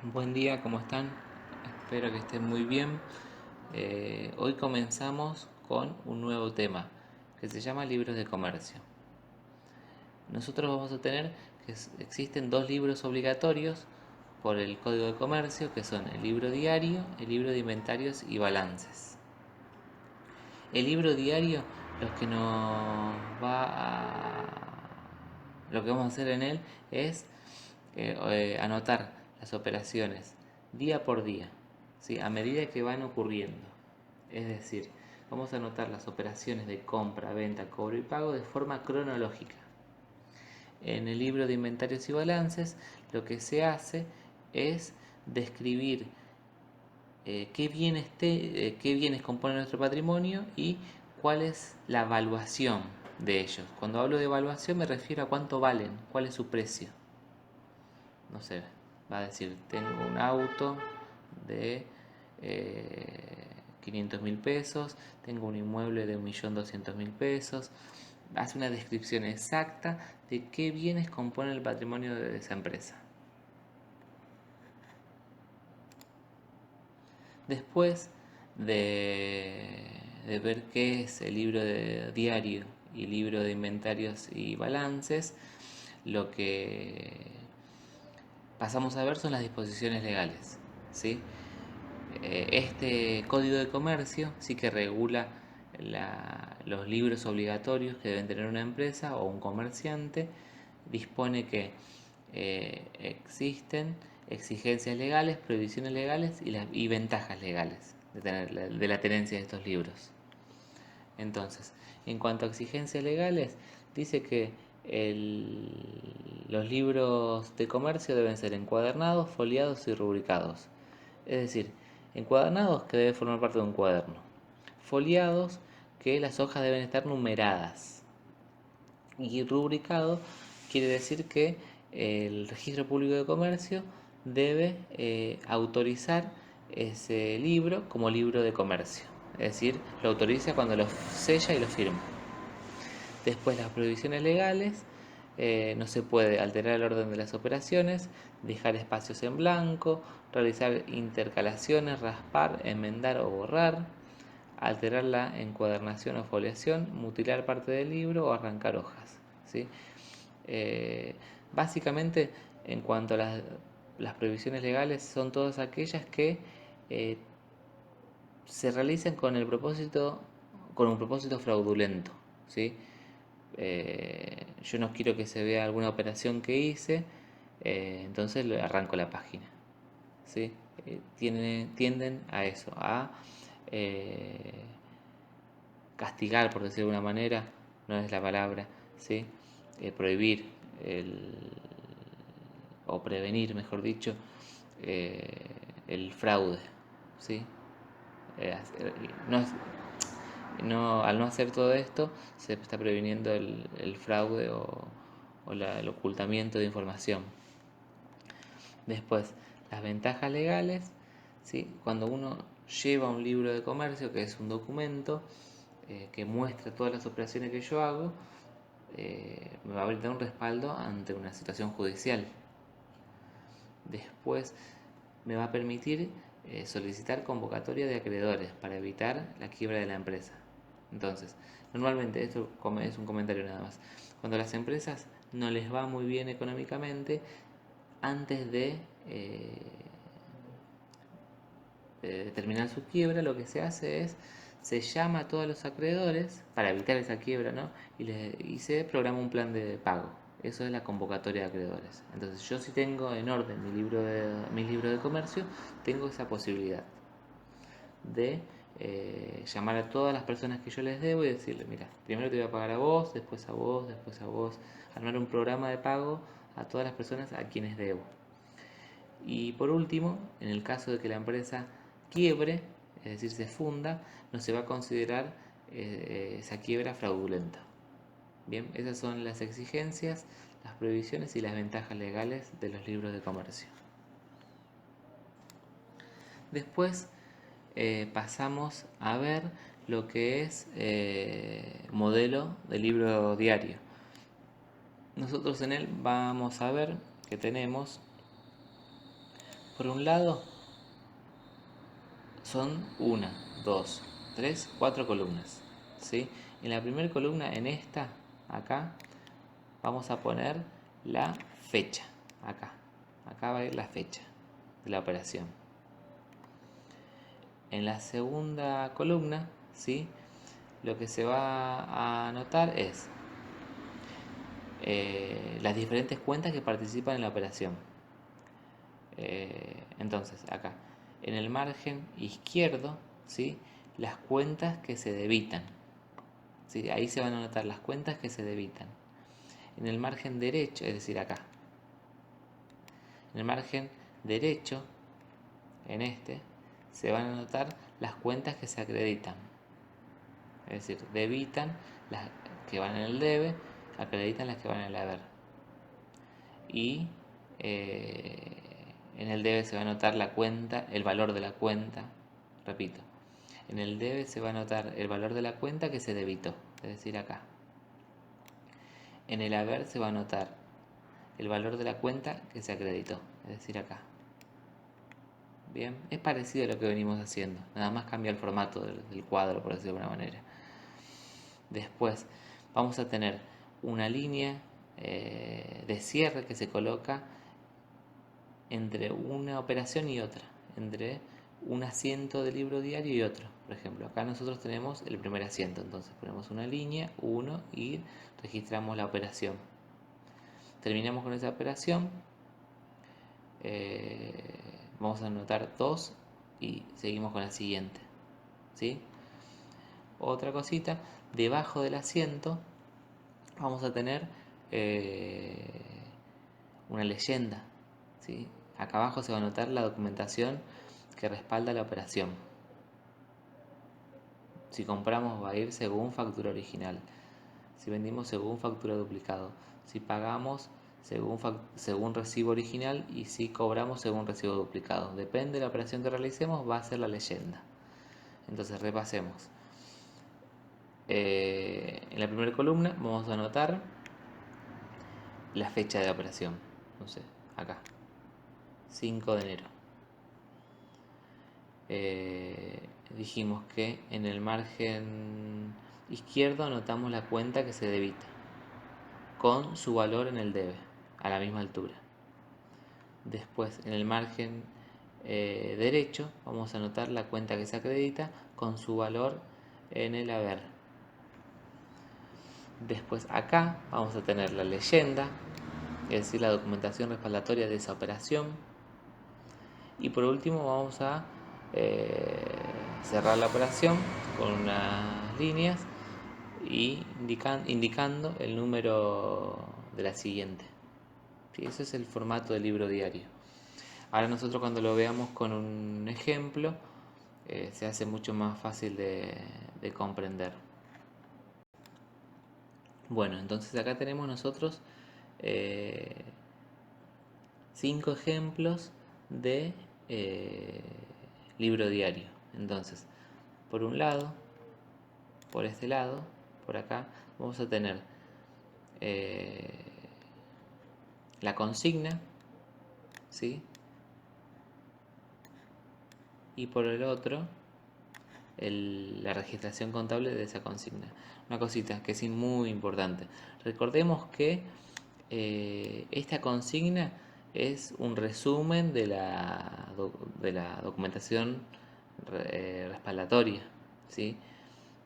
Buen día, ¿cómo están? Espero que estén muy bien. Hoy comenzamos con un nuevo tema que se llama libros de comercio. Nosotros vamos a tener que existen dos libros obligatorios por el Código de Comercio, que son el libro diario, el libro de inventarios y balances. El libro diario, lo que nos va lo que vamos a hacer en él es anotar las operaciones día por día, ¿sí? A medida que van ocurriendo. Es decir, vamos a anotar las operaciones de compra, venta, cobro y pago de forma cronológica. En el libro de inventarios y balances, lo que se hace es describir qué bienes componen nuestro patrimonio y cuál es la evaluación de ellos. Cuando hablo de evaluación me refiero a cuánto valen, cuál es su precio. No sé, va a decir, tengo un auto de 500.000 pesos, tengo un inmueble de 1.200.000 pesos. Hace una descripción exacta de qué bienes componen el patrimonio de esa empresa. Después de ver qué es el libro de diario y libro de inventarios y balances, lo que pasamos a ver son las disposiciones legales, ¿sí? Este código de comercio sí que regula los libros obligatorios que deben tener una empresa o un comerciante. Dispone que existen exigencias legales, prohibiciones legales y ventajas legales de la tenencia de estos libros. Entonces, en cuanto a exigencias legales, dice que los libros de comercio deben ser encuadernados, foliados y rubricados. Es decir, encuadernados, que debe formar parte de un cuaderno. Foliados, que las hojas deben estar numeradas. Y rubricado quiere decir que el registro público de comercio debe autorizar ese libro como libro de comercio. Es decir, lo autoriza cuando lo sella y lo firma. Después, las prohibiciones legales: no se puede alterar el orden de las operaciones, dejar espacios en blanco, realizar intercalaciones, raspar, enmendar o borrar, alterar la encuadernación o foliación, mutilar parte del libro o arrancar hojas, ¿sí? Eh, Básicamente, en cuanto a las prohibiciones legales, son todas aquellas que eh, se realizan con un propósito fraudulento, ¿sí? Yo no quiero que se vea alguna operación que hice, entonces le arranco la página, ¿sí? Tienden a eso, a eh, castigar, por decirlo de alguna manera, no es la palabra, ¿sí? Prohibir el, o prevenir, mejor dicho, el fraude, ¿sí? No, al no hacer todo esto, se está previniendo el fraude o el ocultamiento de información. Después, las ventajas legales, ¿sí? Cuando uno lleva un libro de comercio, que es un documento que muestra todas las operaciones que yo hago, me va a brindar un respaldo ante una situación judicial. Después, me va a permitir solicitar convocatoria de acreedores para evitar la quiebra de la empresa. Entonces, normalmente, esto es un comentario nada más, cuando las empresas no les va muy bien económicamente, antes eh, de terminar su quiebra, lo que se hace es, se llama a todos los acreedores para evitar esa quiebra, ¿no? Y se programa un plan de pago. Eso es la convocatoria de acreedores. Entonces, yo, si tengo en orden mi libro de comercio, tengo esa posibilidad de llamar a todas las personas que yo les debo y decirle: mira, primero te voy a pagar a vos, después a vos, después a vos. Armar un programa de pago a todas las personas a quienes debo. Y por último, en el caso de que la empresa quiebre, es decir, se funda, no se va a considerar esa quiebra fraudulenta. Bien, esas son las exigencias, las prohibiciones y las ventajas legales de los libros de comercio. Después pasamos a ver lo que es modelo de libro diario. Nosotros en él vamos a ver que tenemos Por un lado son 1, 2, 3, 4 columnas, ¿sí? En la primera columna, en esta, acá, vamos a poner la fecha, acá va a ir la fecha de la operación. En la segunda columna, ¿sí?, lo que se va a anotar es las diferentes cuentas que participan en la operación. Entonces, acá, en el margen izquierdo, ¿sí?, las cuentas que se debitan, ¿sí? Ahí se van a anotar las cuentas que se debitan. En el margen derecho, es decir, acá, en el margen derecho, en este, se van a anotar las cuentas que se acreditan. Es decir, debitan las que van en el debe, acreditan las que van en el haber. Y en el debe se va a anotar la cuenta, el valor de la cuenta. Repito, en el debe se va a anotar el valor de la cuenta que se debitó, es decir, acá. En el haber se va a anotar el valor de la cuenta que se acreditó, es decir, acá. Bien, es parecido a lo que venimos haciendo, nada más cambia el formato del cuadro, por decirlo de alguna manera. Después vamos a tener una línea de cierre que se coloca entre una operación y otra, entre un asiento de libro diario y otro. Por ejemplo, acá nosotros tenemos el primer asiento, entonces ponemos una línea, 1, y registramos la operación. Terminamos con esa operación, vamos a anotar 2 y seguimos con la siguiente, ¿sí? Otra cosita, debajo del asiento vamos a tener una leyenda, ¿sí? Acá abajo se va a anotar la documentación que respalda la operación. Si compramos va a ir según factura original, si vendimos según factura duplicado, si pagamos según recibo original y si cobramos según recibo duplicado. Depende de la operación que realicemos, va a ser la leyenda. Entonces repasemos. En la primera columna vamos a anotar la fecha de la operación, no sé, acá, 5 de enero. Dijimos que en el margen izquierdo anotamos la cuenta que se debita con su valor en el debe a la misma altura. Después en el margen derecho vamos a anotar la cuenta que se acredita con su valor en el haber. Después acá vamos a tener la leyenda, es decir, la documentación respaldatoria de esa operación. Y por último vamos a cerrar la operación con unas líneas y indicando el número de la siguiente. ¿Sí? Ese es el formato del libro diario. Ahora nosotros cuando lo veamos con un ejemplo se hace mucho más fácil de comprender. Bueno, entonces acá tenemos nosotros 5 ejemplos de libro diario. Entonces, por un lado, por este lado, por acá, vamos a tener la consigna, ¿sí? Y por el otro, la registración contable de esa consigna. Una cosita que es muy importante. Recordemos que esta consigna es un resumen de la documentación respaldatoria, ¿sí?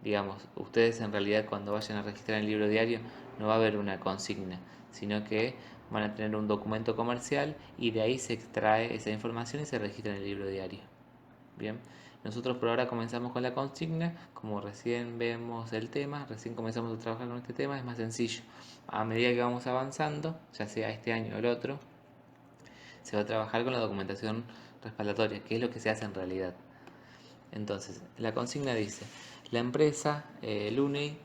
Digamos, ustedes en realidad cuando vayan a registrar el libro diario no va a haber una consigna, sino que van a tener un documento comercial y de ahí se extrae esa información y se registra en el libro diario. Bien, nosotros por ahora comenzamos con la consigna, como recién vemos el tema, recién comenzamos a trabajar con este tema, es más sencillo. A medida que vamos avanzando, ya sea este año o el otro, se va a trabajar con la documentación respaldatoria, que es lo que se hace en realidad. Entonces, la consigna dice, la empresa Luney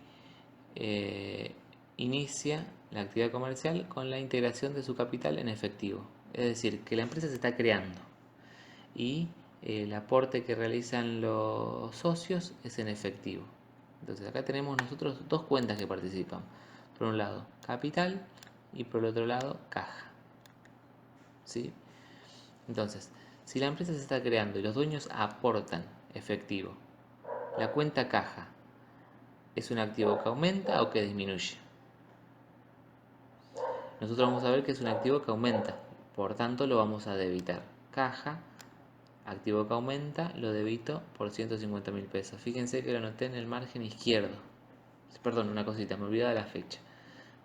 inicia la actividad comercial con la integración de su capital en efectivo. Es decir, que la empresa se está creando y el aporte que realizan los socios es en efectivo. Entonces acá tenemos nosotros dos cuentas que participan. Por un lado, capital y por el otro lado, caja. ¿Sí? Entonces, Si la empresa se está creando y los dueños aportan efectivo, la cuenta caja es un activo que aumenta o que disminuye. Nosotros vamos a ver que es un activo que aumenta, por tanto lo vamos a debitar. Caja, activo que aumenta, lo debito por 150.000 pesos. Fíjense que lo anoté en el margen izquierdo. Perdón, una cosita, me olvidaba la fecha.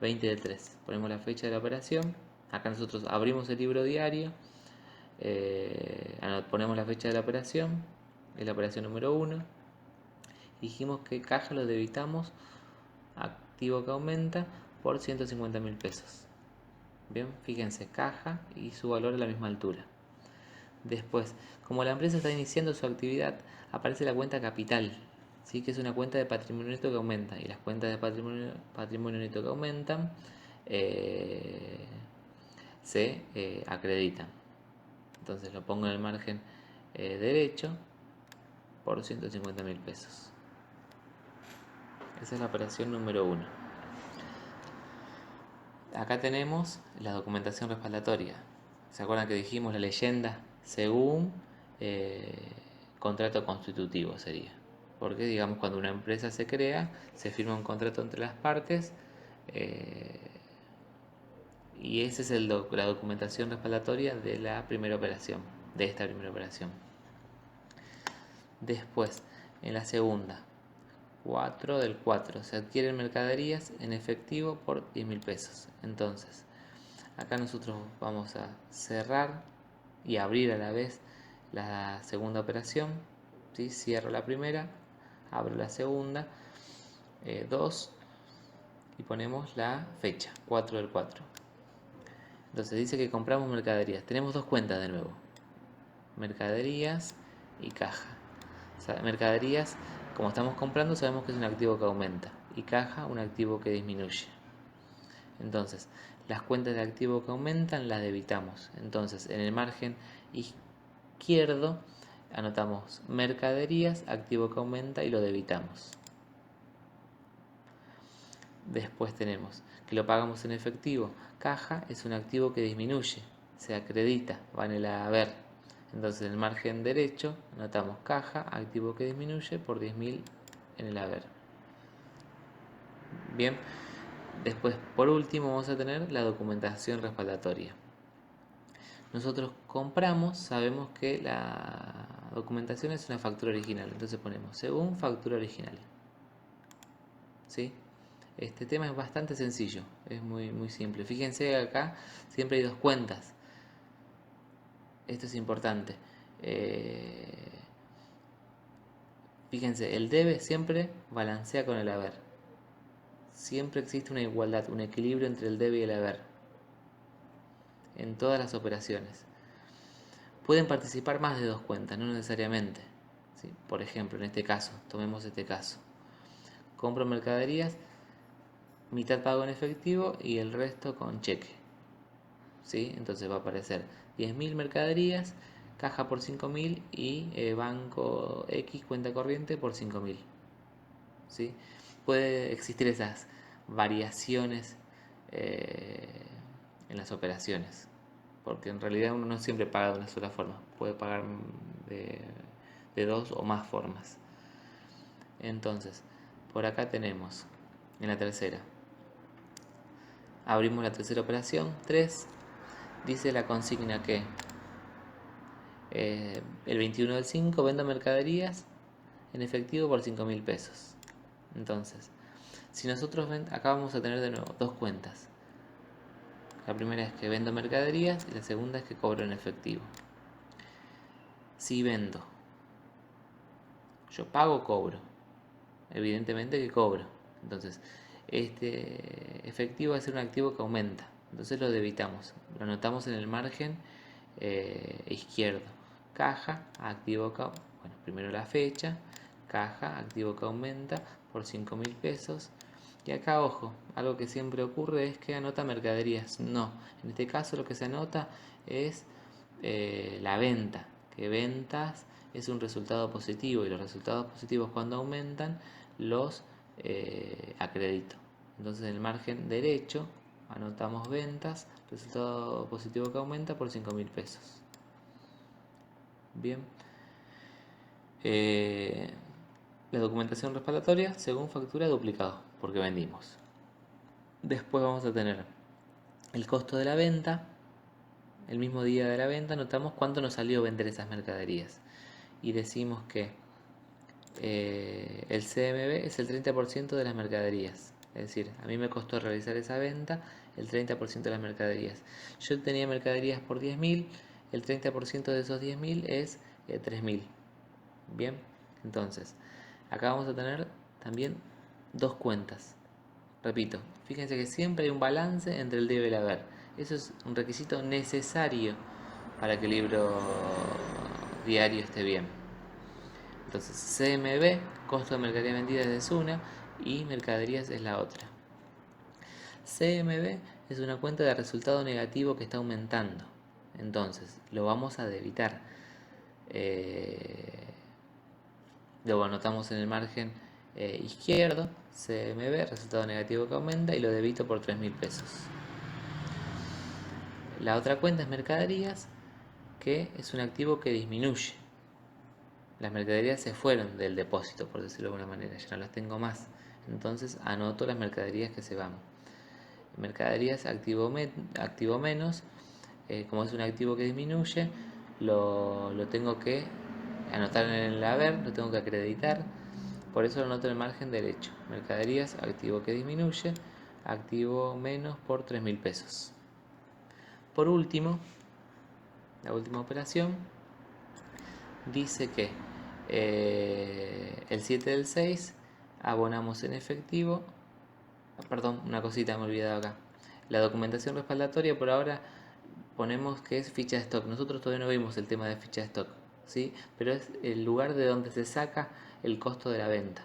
20 del 3. Ponemos la fecha de la operación. Acá nosotros abrimos el libro diario. Ponemos la fecha de la operación. Es la operación número 1. Dijimos que caja lo debitamos, activo que aumenta, por 150.000 pesos. Bien, fíjense, caja y su valor a la misma altura. Después, como la empresa está iniciando su actividad, aparece la cuenta capital, ¿sí? Que es una cuenta de patrimonio neto que aumenta. Y las cuentas de patrimonio neto que aumentan se acreditan. Entonces lo pongo en el margen derecho por 150.000 pesos. Esa es la operación número 1. Acá tenemos la documentación respaldatoria. ¿Se acuerdan que dijimos la leyenda? Según contrato constitutivo sería. Porque digamos cuando una empresa se crea, se firma un contrato entre las partes y esa es la documentación respaldatoria de la primera operación, de esta primera operación. Después, en la segunda, 4 del 4, se adquieren mercaderías en efectivo por 10.000 pesos. Entonces, acá nosotros vamos a cerrar y abrir a la vez la segunda operación. ¿Sí? Cierro la primera, abro la segunda, 2 y ponemos la fecha, 4 del 4. Entonces dice que compramos mercaderías. Tenemos dos cuentas de nuevo, mercaderías y caja. O sea, mercaderías, como estamos comprando, sabemos que es un activo que aumenta, y caja un activo que disminuye. Entonces, las cuentas de activo que aumentan las debitamos. Entonces, en el margen izquierdo anotamos mercaderías, activo que aumenta, y lo debitamos. Después tenemos que lo pagamos en efectivo. Caja es un activo que disminuye, se acredita, va en el haber. Entonces en el margen derecho anotamos caja, activo que disminuye, por 10.000 en el haber. Bien, después por último vamos a tener la documentación respaldatoria. Nosotros compramos, sabemos que la documentación es una factura original, entonces ponemos según factura original. ¿Sí? Este tema es bastante sencillo, es muy simple. Fíjense acá, siempre hay dos cuentas. Esto es importante. Fíjense, el debe siempre balancea con el haber. Siempre existe una igualdad, un equilibrio entre el debe y el haber. En todas las operaciones. Pueden participar más de dos cuentas, no necesariamente. ¿Sí? Por ejemplo, en este caso, tomemos este caso. Compro mercaderías, mitad pago en efectivo y el resto con cheque. ¿Sí? Entonces va a aparecer 10.000 mercaderías, caja por 5.000 y banco X, cuenta corriente, por 5.000. ¿Sí? Puede existir esas variaciones en las operaciones, porque en realidad uno no siempre paga de una sola forma, puede pagar de dos o más formas. Entonces, por acá tenemos, en la tercera, abrimos la tercera operación, 3, dice la consigna que el 21 del 5 vendo mercaderías en efectivo por 5.000 pesos. Entonces, si nosotros acá vamos a tener de nuevo dos cuentas. La primera es que vendo mercaderías y la segunda es que cobro en efectivo. Si vendo, yo pago, cobro. Evidentemente que cobro. Entonces, este efectivo va a ser un activo que aumenta. Entonces lo debitamos. Lo anotamos en el margen izquierdo. Caja, activo que aumenta. Bueno, primero la fecha. Caja, activo que aumenta por 5.000 pesos. Y acá, ojo, algo que siempre ocurre es que anota mercaderías. No, en este caso lo que se anota es la venta. Que ventas es un resultado positivo y los resultados positivos cuando aumentan los acredito. Entonces en el margen derecho anotamos ventas, resultado positivo que aumenta por 5.000 pesos. Bien. La documentación respaldatoria según factura duplicado, porque vendimos. Después vamos a tener el costo de la venta. El mismo día de la venta notamos cuánto nos salió vender esas mercaderías. Y decimos que el CMB es el 30% de las mercaderías. Es decir, a mí me costó realizar esa venta el 30% de las mercaderías. Yo tenía mercaderías por 10.000, el 30% de esos 10.000 es 3.000. Bien, entonces, acá vamos a tener también dos cuentas. Repito, fíjense que siempre hay un balance entre el debe y el haber. Eso es un requisito necesario para que el libro diario esté bien. Entonces, CMB, costo de mercadería vendida es una y mercaderías es la otra. CMB es una cuenta de resultado negativo que está aumentando. Entonces, lo vamos a debitar. Luego anotamos en el margen izquierdo, CMB, resultado negativo que aumenta, y lo debito por 3.000 pesos. La otra cuenta es mercaderías, que es un activo que disminuye. Las mercaderías se fueron del depósito, por decirlo de alguna manera, ya no las tengo más. Entonces anoto las mercaderías que se van. Mercaderías activo menos, como es un activo que disminuye, lo tengo que anotar en el haber, lo tengo que acreditar, por eso lo anoto en el margen derecho. Mercaderías, activo que disminuye, activo menos por 3.000 pesos. Por último, la última operación dice que el 7 del 6 abonamos en efectivo. Perdón, una cosita me he olvidado acá. La documentación respaldatoria por ahora ponemos que es ficha de stock. Nosotros todavía no vimos el tema de ficha de stock, ¿sí? Pero es el lugar de donde se saca el costo de la venta.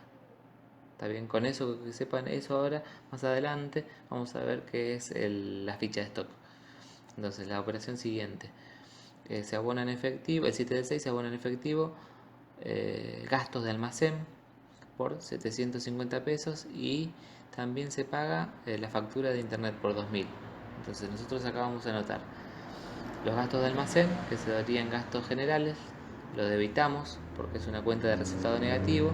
¿Está bien? Con eso, que sepan eso ahora, más adelante vamos a ver qué es la ficha de stock. Entonces, la operación siguiente. Se abona en efectivo, el 7 del 6 se abona en efectivo gastos de almacén por 750 pesos y también se paga la factura de internet por 2.000. Entonces nosotros acá vamos a anotar los gastos de almacén, que se darían gastos generales, lo debitamos porque es una cuenta de resultado negativo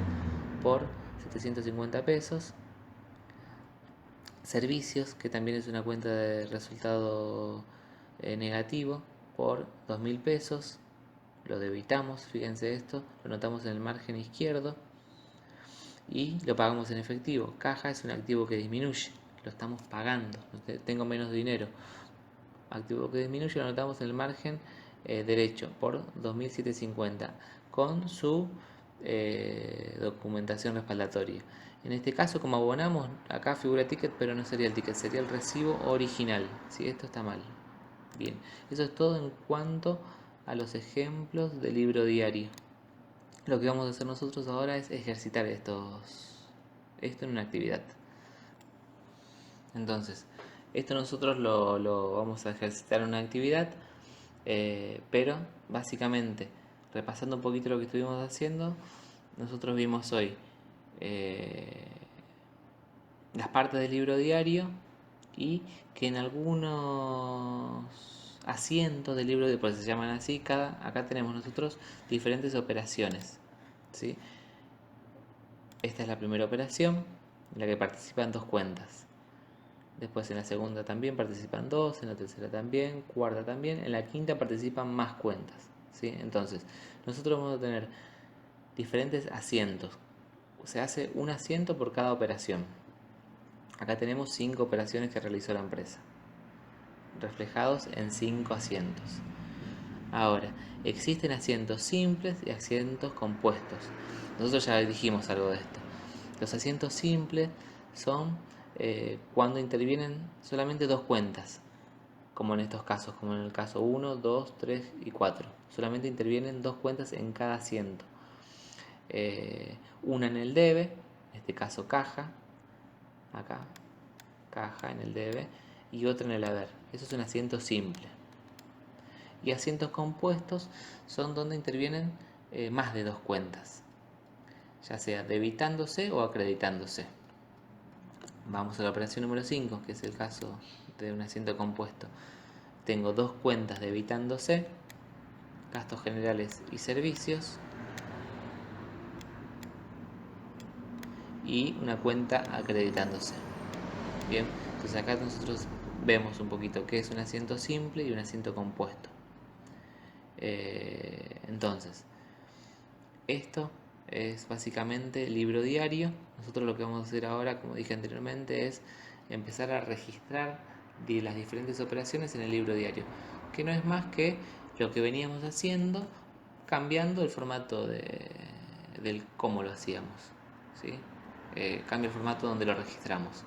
por 750 pesos. Servicios, que también es una cuenta de resultado negativo por 2.000 pesos, lo debitamos, fíjense esto, lo anotamos en el margen izquierdo y lo pagamos en efectivo. Caja es un activo que disminuye, lo estamos pagando, tengo menos dinero. Activo que disminuye lo anotamos en el margen derecho por 2.750 con su documentación respaldatoria. En este caso, como abonamos, acá figura ticket, pero no sería el ticket, sería el recibo original. Si esto está mal. Bien, eso es todo en cuanto a los ejemplos del libro diario. Lo que vamos a hacer nosotros ahora es ejercitar esto en una actividad. Entonces, esto nosotros lo vamos a ejercitar en una actividad, pero básicamente, repasando un poquito lo que estuvimos haciendo, nosotros vimos hoy las partes del libro diario y que en algunos asientos del libro diario, pues se llaman así, acá tenemos nosotros diferentes operaciones, ¿sí? Esta es la primera operación en la que participan dos cuentas. Después en la segunda también participan dos, en la tercera también, cuarta también, en la quinta participan más cuentas, ¿sí? Entonces, nosotros vamos a tener diferentes asientos. Se hace un asiento por cada operación. Acá tenemos 5 operaciones que realizó la empresa, reflejados en 5 asientos. Ahora, existen asientos simples y asientos compuestos. Nosotros ya dijimos algo de esto. Los asientos simples son cuando intervienen solamente dos cuentas, como en estos casos, como en el caso 1, 2, 3 y 4. Solamente intervienen dos cuentas en cada asiento. Una en el debe, en este caso caja, acá, caja en el debe, y otra en el haber. Eso es un asiento simple. Y asientos compuestos son donde intervienen más de dos cuentas, ya sea debitándose o acreditándose. Vamos a la operación número 5, que es el caso de un asiento compuesto. Tengo dos cuentas debitándose gastos generales y servicios, y una cuenta acreditándose. Bien, entonces acá nosotros vemos un poquito qué es un asiento simple y un asiento compuesto. Entonces, esto es básicamente el libro diario. Nosotros lo que vamos a hacer ahora, como dije anteriormente, es empezar a registrar las diferentes operaciones en el libro diario, que no es más que lo que veníamos haciendo, cambiando el formato del cómo lo hacíamos, ¿sí? Cambia el formato donde lo registramos.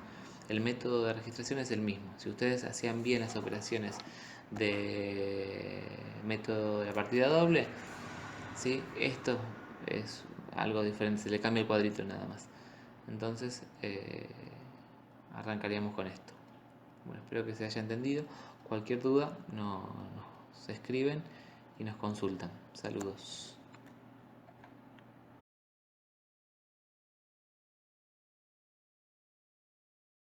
El método de registración es el mismo. Si ustedes hacían bien las operaciones de método de la partida doble, ¿sí? Esto es algo diferente, se le cambia el cuadrito nada más. Entonces, arrancaríamos con esto. Bueno, espero que se haya entendido. Cualquier duda nos escriben y nos consultan. Saludos.